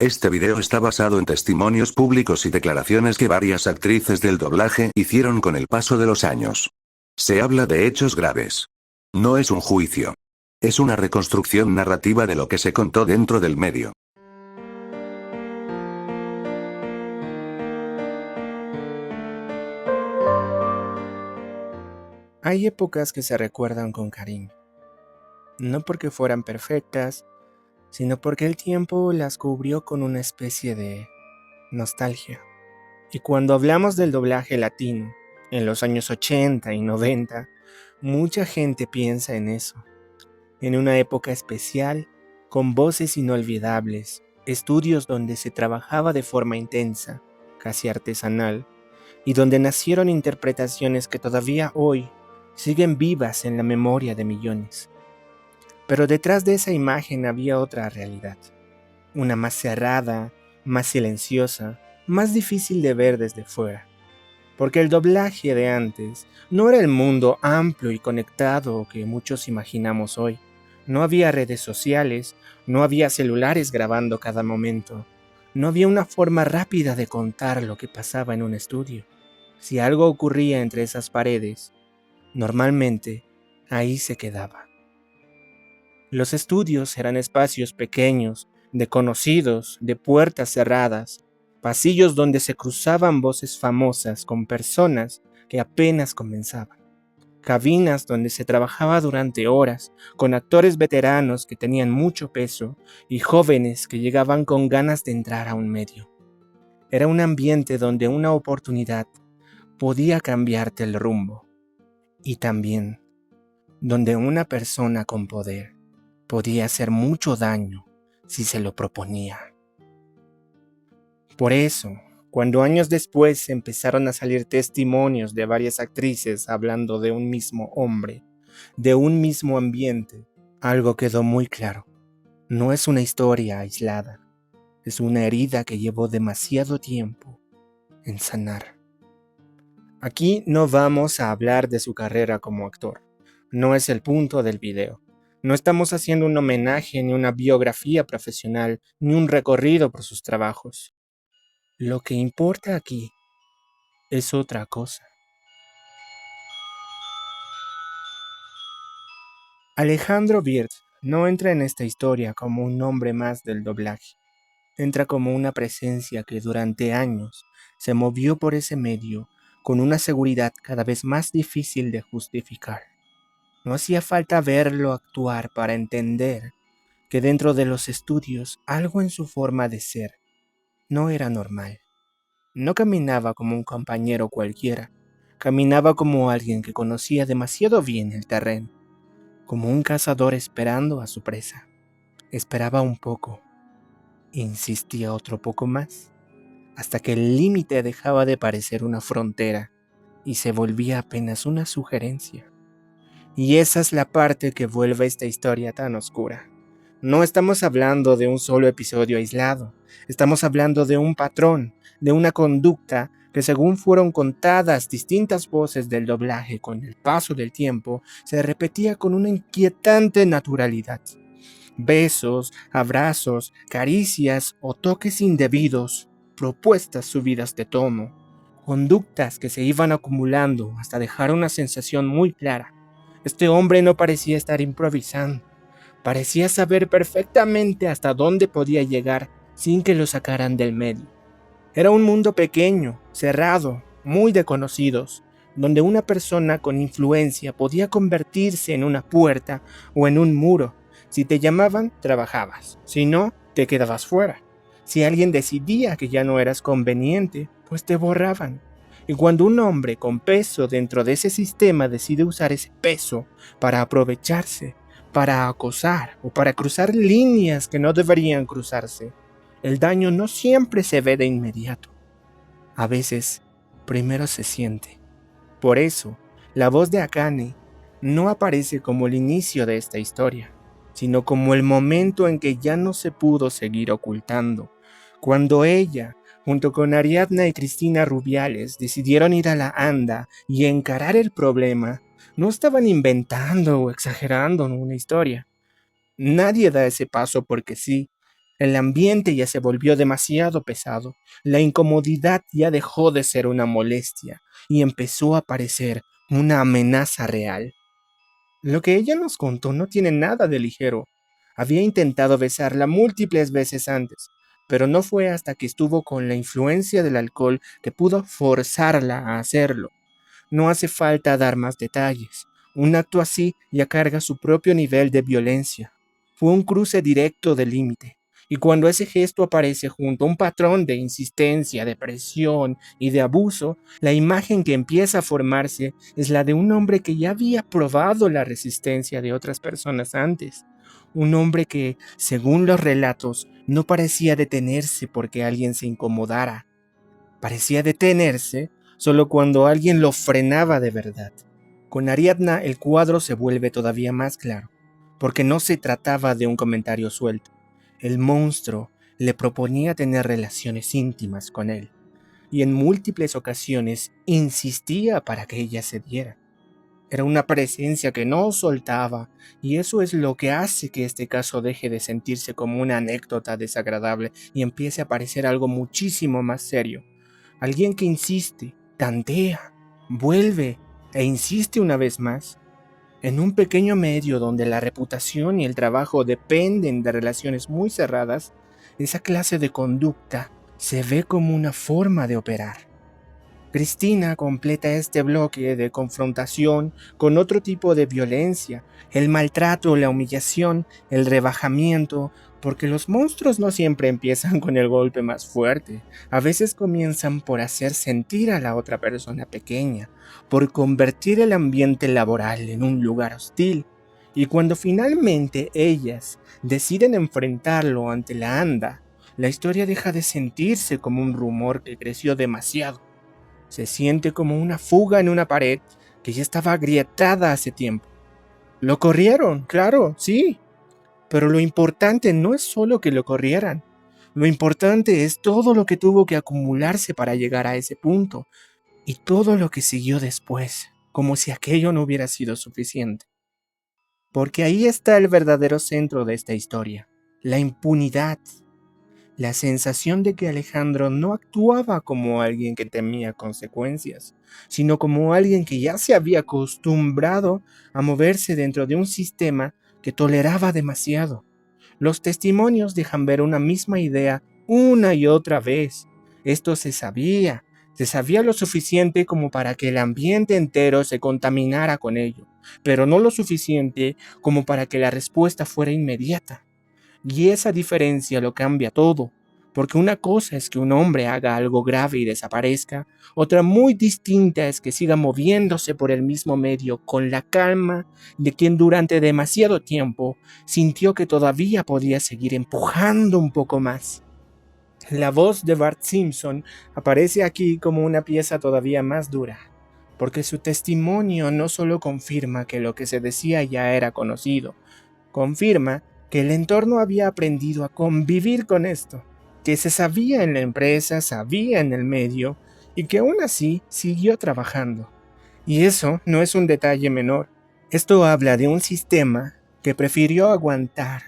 Este video está basado en testimonios públicos y declaraciones que varias actrices del doblaje hicieron con el paso de los años. Se habla de hechos graves. No es un juicio. Es una reconstrucción narrativa de lo que se contó dentro del medio. Hay épocas que se recuerdan con cariño, no porque fueran perfectas, sino porque el tiempo las cubrió con una especie de nostalgia. Y cuando hablamos del doblaje latino, en los años 80 y 90, mucha gente piensa en eso, en una época especial, con voces inolvidables, estudios donde se trabajaba de forma intensa, casi artesanal, y donde nacieron interpretaciones que todavía hoy siguen vivas en la memoria de millones. Pero detrás de esa imagen había otra realidad, una más cerrada, más silenciosa, más difícil de ver desde fuera. Porque el doblaje de antes no era el mundo amplio y conectado que muchos imaginamos hoy. No había redes sociales, no había celulares grabando cada momento, no había una forma rápida de contar lo que pasaba en un estudio. Si algo ocurría entre esas paredes, normalmente ahí se quedaba. Los estudios eran espacios pequeños, desconocidos, de puertas cerradas, pasillos donde se cruzaban voces famosas con personas que apenas comenzaban, cabinas donde se trabajaba durante horas, con actores veteranos que tenían mucho peso y jóvenes que llegaban con ganas de entrar a un medio. Era un ambiente donde una oportunidad podía cambiarte el rumbo, y también donde una persona con poder podía hacer mucho daño si se lo proponía. Por eso, cuando años después empezaron a salir testimonios de varias actrices hablando de un mismo hombre, de un mismo ambiente, algo quedó muy claro. No es una historia aislada, es una herida que llevó demasiado tiempo en sanar. Aquí no vamos a hablar de su carrera como actor, no es el punto del video. No estamos haciendo un homenaje, ni una biografía profesional, ni un recorrido por sus trabajos. Lo que importa aquí es otra cosa. Alejandro Wirth no entra en esta historia como un nombre más del doblaje. Entra como una presencia que durante años se movió por ese medio con una seguridad cada vez más difícil de justificar. No hacía falta verlo actuar para entender que dentro de los estudios algo en su forma de ser no era normal. No caminaba como un compañero cualquiera, caminaba como alguien que conocía demasiado bien el terreno, como un cazador esperando a su presa. Esperaba un poco, insistía otro poco más, hasta que el límite dejaba de parecer una frontera y se volvía apenas una sugerencia. Y esa es la parte que vuelve esta historia tan oscura. No estamos hablando de un solo episodio aislado, estamos hablando de un patrón, de una conducta que según fueron contadas distintas voces del doblaje con el paso del tiempo, se repetía con una inquietante naturalidad. Besos, abrazos, caricias o toques indebidos, propuestas subidas de tono, conductas que se iban acumulando hasta dejar una sensación muy clara. Este hombre no parecía estar improvisando. Parecía saber perfectamente hasta dónde podía llegar sin que lo sacaran del medio. Era un mundo pequeño, cerrado, muy de conocidos, donde una persona con influencia podía convertirse en una puerta o en un muro. Si te llamaban, trabajabas. Si no, te quedabas fuera. Si alguien decidía que ya no eras conveniente, pues te borraban. Y cuando un hombre con peso dentro de ese sistema decide usar ese peso para aprovecharse, para acosar o para cruzar líneas que no deberían cruzarse, el daño no siempre se ve de inmediato. A veces, primero se siente. Por eso, la voz de Akane no aparece como el inicio de esta historia, sino como el momento en que ya no se pudo seguir ocultando, cuando ella, junto con Ariadna y Cristina Rubiales, decidieron ir a la anda y encarar el problema. No estaban inventando o exagerando una historia. Nadie da ese paso porque sí. El ambiente ya se volvió demasiado pesado, la incomodidad ya dejó de ser una molestia y empezó a parecer una amenaza real. Lo que ella nos contó no tiene nada de ligero. Había intentado besarla múltiples veces antes, pero no fue hasta que estuvo con la influencia del alcohol que pudo forzarla a hacerlo. No hace falta dar más detalles. Un acto así ya carga su propio nivel de violencia. Fue un cruce directo del límite. Y cuando ese gesto aparece junto a un patrón de insistencia, de presión y de abuso, la imagen que empieza a formarse es la de un hombre que ya había probado la resistencia de otras personas antes. Un hombre que, según los relatos, no parecía detenerse porque alguien se incomodara. Parecía detenerse solo cuando alguien lo frenaba de verdad. Con Ariadna el cuadro se vuelve todavía más claro, porque no se trataba de un comentario suelto. El monstruo le proponía tener relaciones íntimas con él, y en múltiples ocasiones insistía para que ella cediera. Era una presencia que no soltaba, y eso es lo que hace que este caso deje de sentirse como una anécdota desagradable y empiece a parecer algo muchísimo más serio. Alguien que insiste, tantea, vuelve e insiste una vez más. En un pequeño medio donde la reputación y el trabajo dependen de relaciones muy cerradas, esa clase de conducta se ve como una forma de operar. Cristina completa este bloque de confrontación con otro tipo de violencia, el maltrato, la humillación, el rebajamiento, porque los monstruos no siempre empiezan con el golpe más fuerte, a veces comienzan por hacer sentir a la otra persona pequeña, por convertir el ambiente laboral en un lugar hostil, y cuando finalmente ellas deciden enfrentarlo ante la anda, la historia deja de sentirse como un rumor que creció demasiado. Se siente como una fuga en una pared que ya estaba agrietada hace tiempo. Lo corrieron, claro, sí, pero lo importante no es solo que lo corrieran. Lo importante es todo lo que tuvo que acumularse para llegar a ese punto y todo lo que siguió después, como si aquello no hubiera sido suficiente. Porque ahí está el verdadero centro de esta historia, la impunidad. La sensación de que Alejandro no actuaba como alguien que temía consecuencias, sino como alguien que ya se había acostumbrado a moverse dentro de un sistema que toleraba demasiado. Los testimonios dejan ver una misma idea una y otra vez. Esto se sabía lo suficiente como para que el ambiente entero se contaminara con ello, pero no lo suficiente como para que la respuesta fuera inmediata. Y esa diferencia lo cambia todo, porque una cosa es que un hombre haga algo grave y desaparezca, otra muy distinta es que siga moviéndose por el mismo medio con la calma de quien durante demasiado tiempo sintió que todavía podía seguir empujando un poco más. La voz de Bart Simpson aparece aquí como una pieza todavía más dura, porque su testimonio no solo confirma que lo que se decía ya era conocido, confirma que el entorno había aprendido a convivir con esto, que se sabía en la empresa, sabía en el medio, y que aún así siguió trabajando. Y eso no es un detalle menor. Esto habla de un sistema que prefirió aguantar,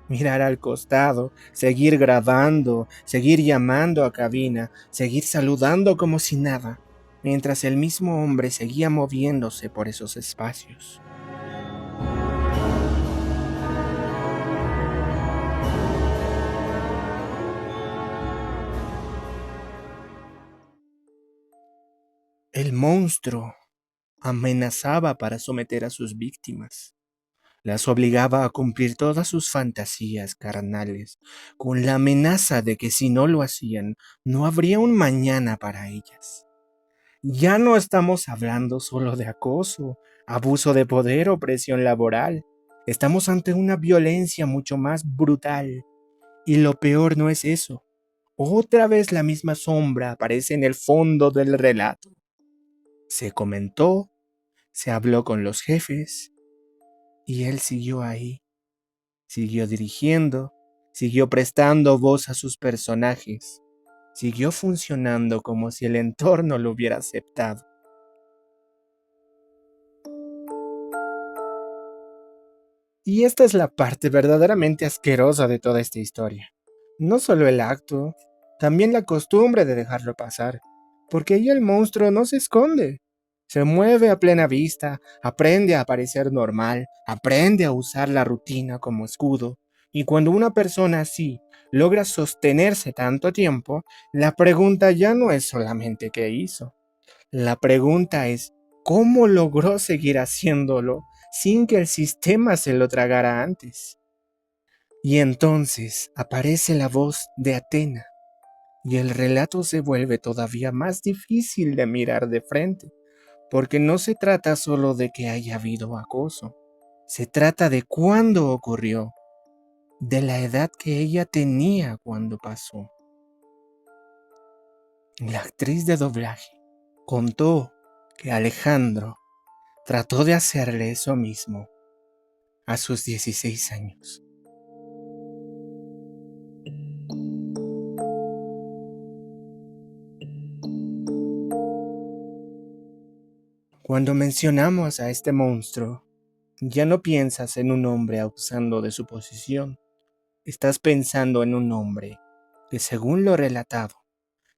mirar al costado, seguir grabando, seguir llamando a cabina, seguir saludando como si nada, mientras el mismo hombre seguía moviéndose por esos espacios. El monstruo amenazaba para someter a sus víctimas. Las obligaba a cumplir todas sus fantasías carnales, con la amenaza de que si no lo hacían, no habría un mañana para ellas. Ya no estamos hablando solo de acoso, abuso de poder o presión laboral. Estamos ante una violencia mucho más brutal. Y lo peor no es eso. Otra vez la misma sombra aparece en el fondo del relato. Se comentó, se habló con los jefes, y él siguió ahí, siguió dirigiendo, siguió prestando voz a sus personajes, siguió funcionando como si el entorno lo hubiera aceptado. Y esta es la parte verdaderamente asquerosa de toda esta historia, No solo el acto, también la costumbre de dejarlo pasar, porque ahí el monstruo no se esconde. Se mueve a plena vista, aprende a parecer normal, aprende a usar la rutina como escudo, y cuando una persona así logra sostenerse tanto tiempo, la pregunta ya no es solamente qué hizo. La pregunta es cómo logró seguir haciéndolo sin que el sistema se lo tragara antes. Y entonces aparece la voz de Atena, y el relato se vuelve todavía más difícil de mirar de frente, porque no se trata solo de que haya habido acoso, se trata de cuándo ocurrió, de la edad que ella tenía cuando pasó. La actriz de doblaje contó que Alejandro trató de hacerle eso mismo a sus 16 años. Cuando mencionamos a este monstruo, ya no piensas en un hombre abusando de su posición, estás pensando en un hombre que, según lo relatado,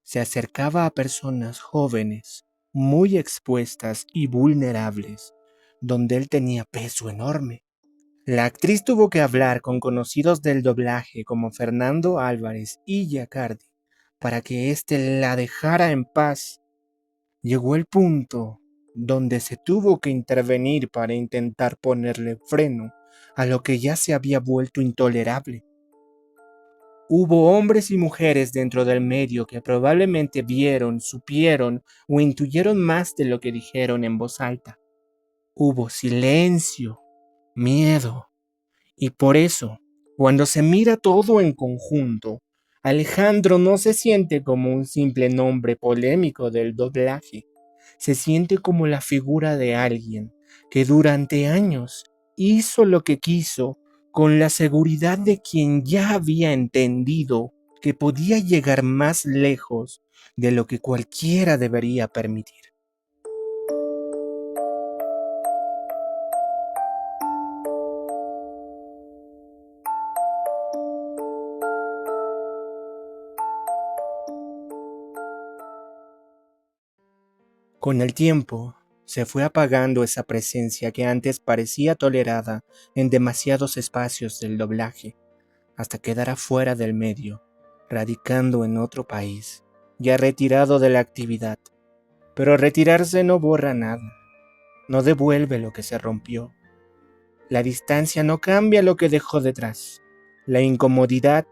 se acercaba a personas jóvenes, muy expuestas y vulnerables, donde él tenía peso enorme. La actriz tuvo que hablar con conocidos del doblaje como Fernando Álvarez y Giacardi para que éste la dejara en paz. Llegó el punto donde se tuvo que intervenir para intentar ponerle freno a lo que ya se había vuelto intolerable. Hubo hombres y mujeres dentro del medio que probablemente vieron, supieron o intuyeron más de lo que dijeron en voz alta. Hubo silencio, miedo, y por eso, cuando se mira todo en conjunto, Alejandro no se siente como un simple nombre polémico del doblaje. Se siente como la figura de alguien que durante años hizo lo que quiso con la seguridad de quien ya había entendido que podía llegar más lejos de lo que cualquiera debería permitir. Con el tiempo, se fue apagando esa presencia que antes parecía tolerada en demasiados espacios del doblaje, hasta quedar afuera del medio, radicando en otro país, ya retirado de la actividad. Pero retirarse no borra nada, no devuelve lo que se rompió. La distancia no cambia lo que dejó detrás. La incomodidad,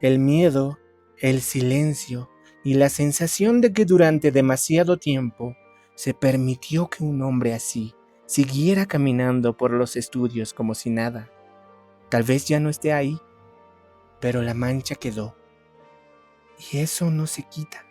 el miedo, el silencio y la sensación de que durante demasiado tiempo se permitió que un hombre así siguiera caminando por los estudios como si nada. Tal vez ya no esté ahí, pero la mancha quedó. Y eso no se quita.